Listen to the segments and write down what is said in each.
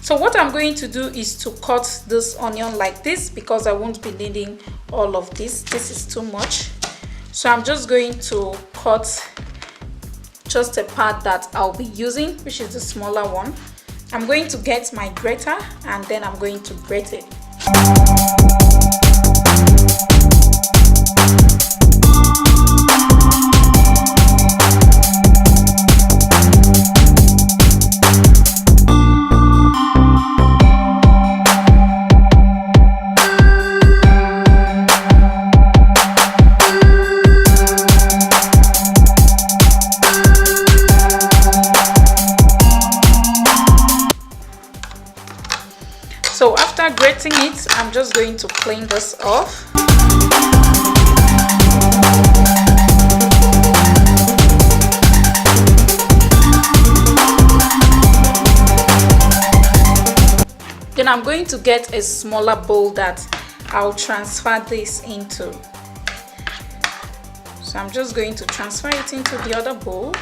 So what I'm going to do is to cut this onion like this, because I won't be needing all of this. This is too much. So I'm just going to cut just a part that I'll be using, which is the smaller one. I'm going to get my grater and then I'm going to grate it. So after grating it, I'm just going to clean this off. Then I'm going to get a smaller bowl that I'll transfer this into. So I'm just going to transfer it into the other bowl.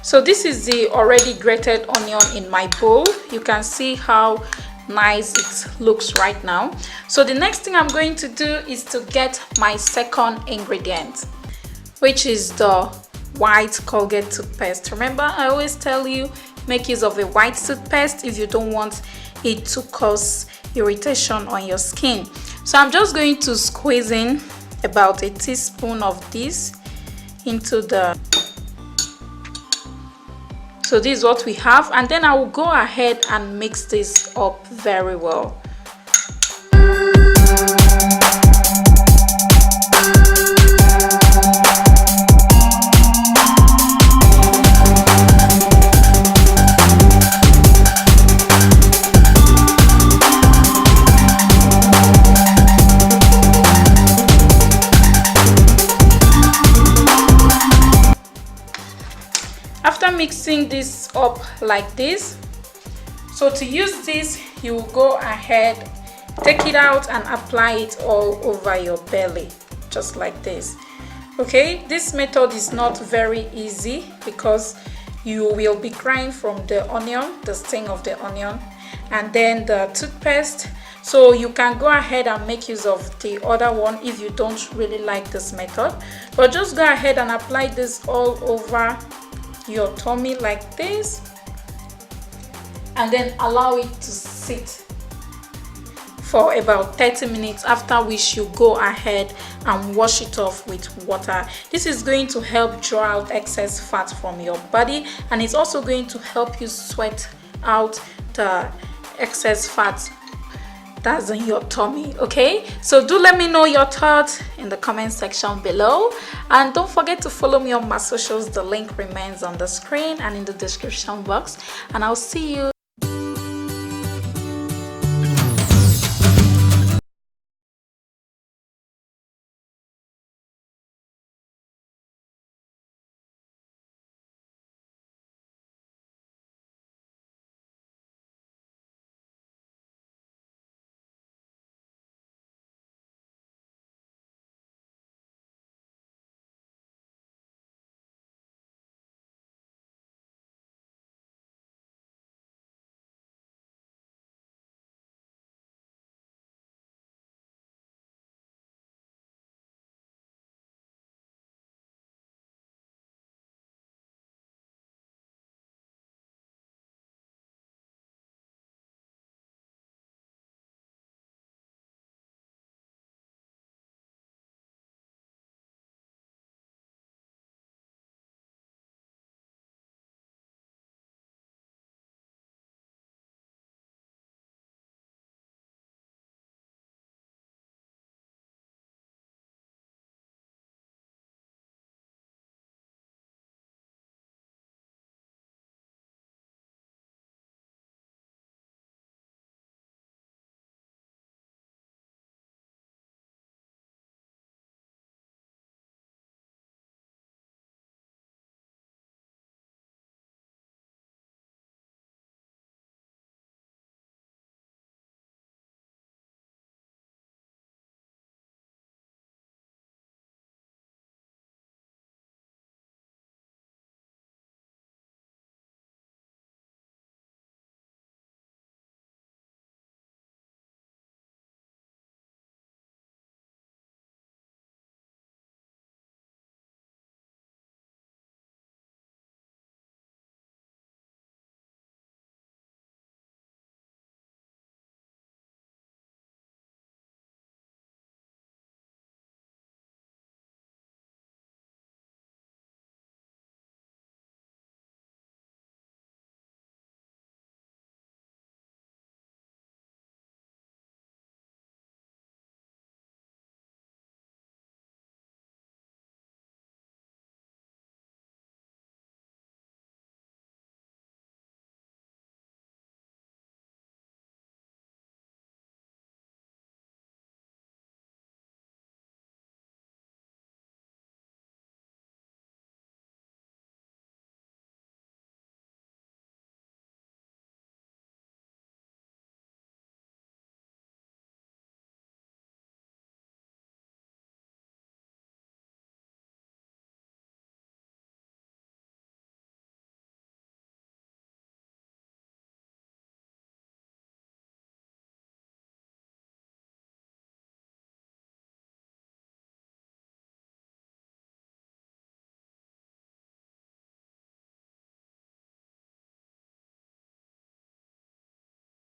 So this is the already grated onion in my bowl. You can see how nice it looks right now. So the next thing I'm going to do is to get my second ingredient, which is the white Colgate toothpaste. Remember, I always tell you, make use of a white toothpaste if you don't want it to cause irritation on your skin. So I'm just going to squeeze in about a teaspoon of this into the... So this is what we have, and then I will go ahead and mix this up very well. After mixing this up like this, so to use this, you will go ahead, take it out and apply it all over your belly, just like this. Okay, this method is not very easy because you will be crying from the onion, the sting of the onion, and then the toothpaste. So you can go ahead and make use of the other one if you don't really like this method, but just go ahead and apply this all over your tummy like this, and then allow it to sit for about 30 minutes, after which you go ahead and wash it off with water. This is going to help draw out excess fat from your body, and it's also going to help you sweat out the excess fat that's in your tummy. Okay, so do let me know your thoughts in the comment section below, and don't forget to follow me on my socials. The link remains on the screen and in the description box, and I'll see you